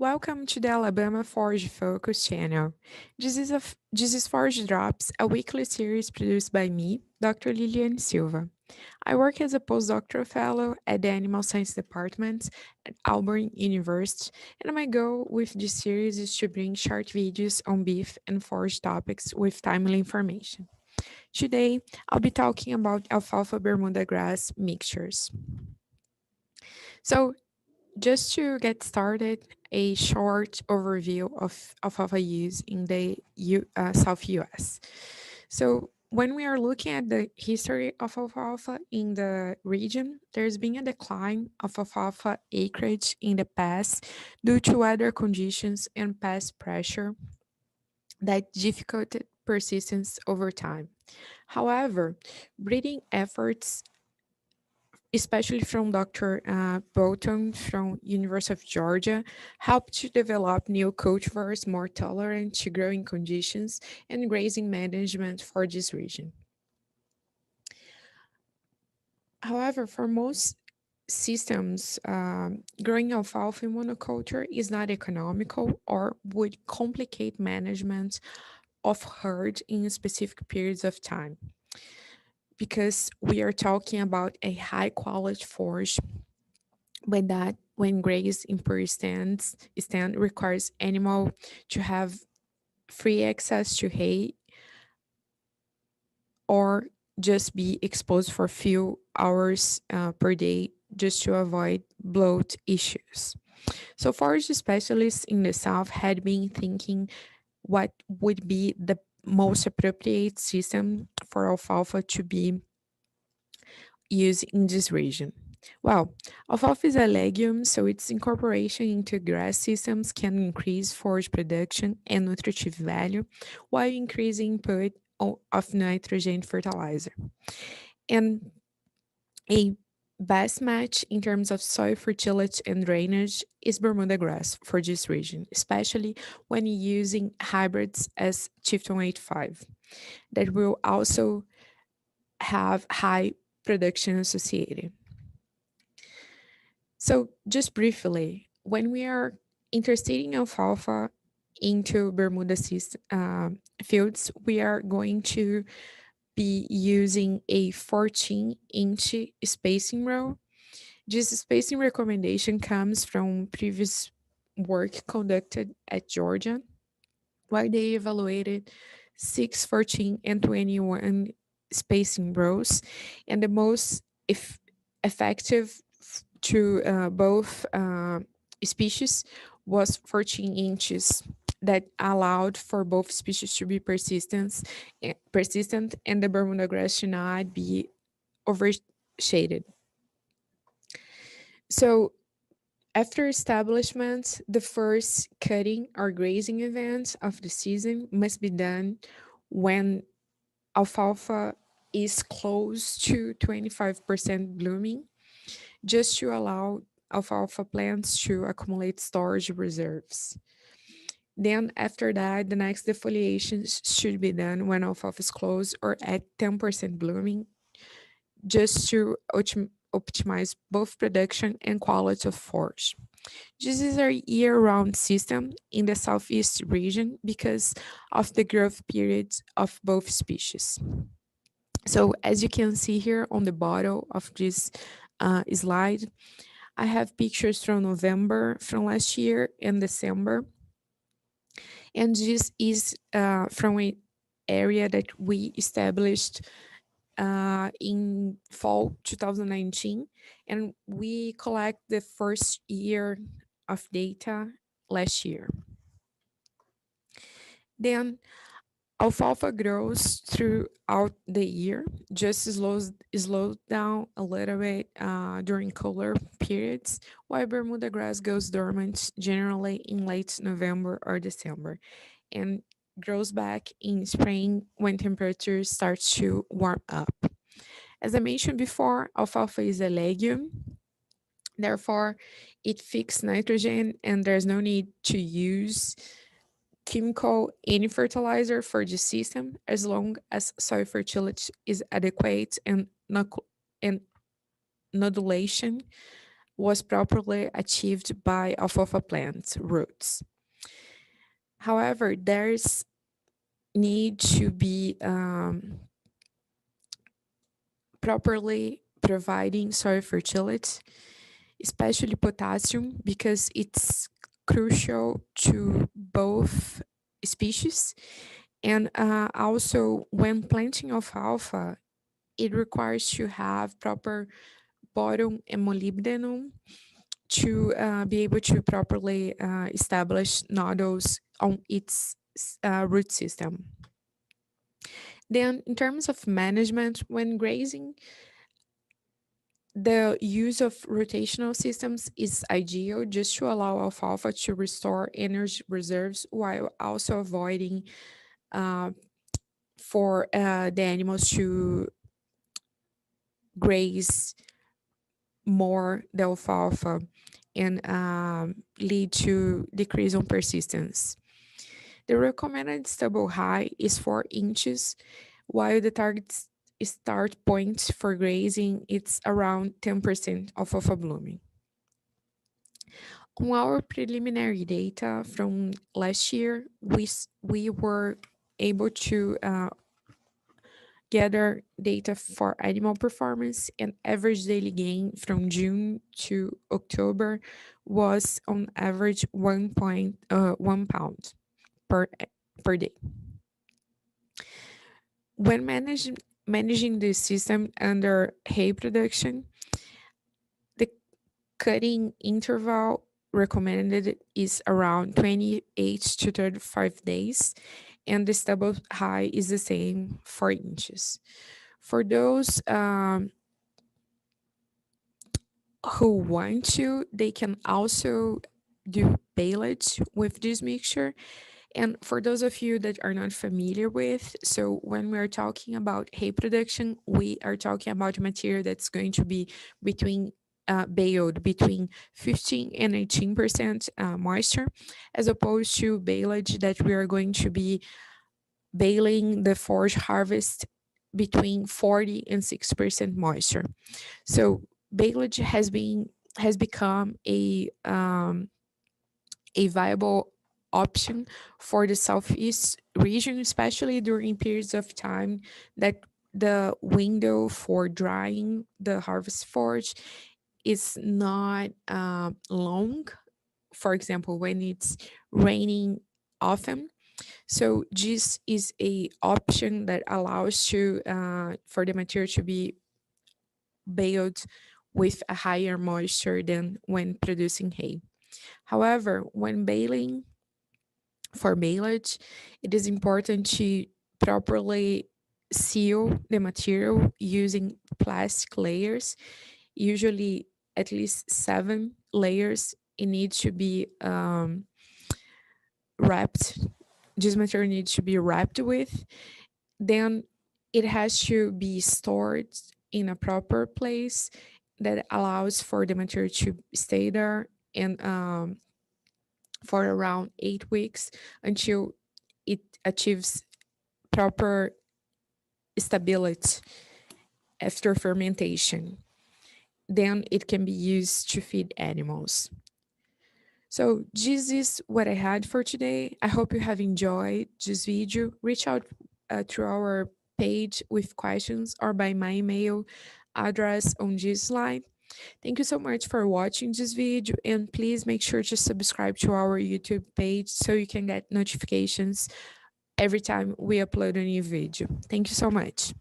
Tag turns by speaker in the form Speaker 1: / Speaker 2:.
Speaker 1: Welcome to the Alabama Forage Focus channel. This is Forage Drops, a weekly series produced by me, Dr. Liliane Silva. I work as a postdoctoral fellow at the Animal Science Department at Auburn University, and my goal with this series is to bring short videos on beef and forage topics with timely information. Today, I'll be talking about alfalfa Bermuda grass mixtures. So, just to get started, a short overview of alfalfa use in the South US. So, when we are looking at the history of alfalfa in the region, there's been a decline of alfalfa acreage in the past due to weather conditions and pest pressure that difficulted persistence over time. However, breeding efforts especially from Dr. Bolton from University of Georgia, helped to develop new cultivars more tolerant to growing conditions and grazing management for this region. However, for most systems, growing alfalfa in monoculture is not economical or would complicate management of herd in specific periods of time because we are talking about a high quality forage but that when graze in per stand requires animal to have free access to hay or just be exposed for a few hours per day just to avoid bloat issues. So forest specialists in the south had been thinking what would be the most appropriate system for alfalfa to be used in this region. Well, alfalfa is a legume, so its incorporation into grass systems can increase forage production and nutritive value while increasing input of nitrogen fertilizer. And a best match in terms of soil fertility and drainage is Bermuda grass for this region, especially when using hybrids as Chieftain 85 that will also have high production associated. So, just briefly, when we are interested in alfalfa into Bermuda fields, we are going to be using a 14-inch spacing row. This spacing recommendation comes from previous work conducted at Georgia, where they evaluated 6, 14, and 21 spacing rows, and the most effective to both species was 14 inches that allowed for both species to be persistent and the Bermuda grass should not be overshaded. So after establishment, the first cutting or grazing event of the season must be done when alfalfa is close to 25% blooming, just to allow alfalfa plants to accumulate storage reserves. Then, after that, the next defoliation should be done when alfalfa is close or at 10% blooming, just to optimize both production and quality of forage. This is a year-round system in the southeast region because of the growth periods of both species. So as you can see here on the bottom of this slide, I have pictures from November from last year and December. And this is from an area that we established in fall 2019. And we collect the first year of data last year. Then alfalfa grows throughout the year, just slows down a little bit during cooler periods, while Bermuda grass goes dormant generally in late November or December, and grows back in spring when temperatures start to warm up. As I mentioned before, alfalfa is a legume, therefore it fixes nitrogen and there's no need to use chemical any fertilizer for the system as long as soil fertility is adequate and, and nodulation was properly achieved by alfalfa plant roots. However, there's need to be properly providing soil fertility, especially potassium, because it's crucial to both species. And also, when planting alfalfa, it requires to have proper boron and molybdenum to be able to properly establish nodules on its root system. Then, in terms of management, when grazing, the use of rotational systems is ideal just to allow alfalfa to restore energy reserves while also avoiding uh, for the animals to graze more the alfalfa and lead to decrease on persistence. The recommended stubble height is 4 inches, while the target start point for grazing is around 10% of alfalfa blooming. On our preliminary data from last year, we were able to gather data for animal performance, and average daily gain from June to October was on average 1 pound per, per day. When managing the system under hay production, the cutting interval recommended is around 28 to 35 days, and the stubble height is the same, 4 inches. For those who want to, they can also do baleage with this mixture. And for those of you that are not familiar with, so when we're talking about hay production, we are talking about material that's going to be between baled between 15 and 18% moisture, as opposed to baleage that we are going to be baling the forage harvest between 40 and 6% moisture. So baleage has become a viable option for the southeast region, especially during periods of time that the window for drying the harvest forage is not long. For example, when it's raining often. So this is a option that allows to for the material to be baled with a higher moisture than when producing hay. However, when baling for baleage, it is important to properly seal the material using plastic layers, usually at least 7 layers. It needs to be wrapped. This material needs to be wrapped with. Then it has to be stored in a proper place that allows for the material to stay there and for around 8 weeks until it achieves proper stability after fermentation. Then it can be used to feed animals. So this is what I had for today. I hope you have enjoyed this video. Reach out to our page with questions or by my email address on this slide. Thank you so much for watching this video, and please make sure to subscribe to our YouTube page so you can get notifications every time we upload a new video. Thank you so much.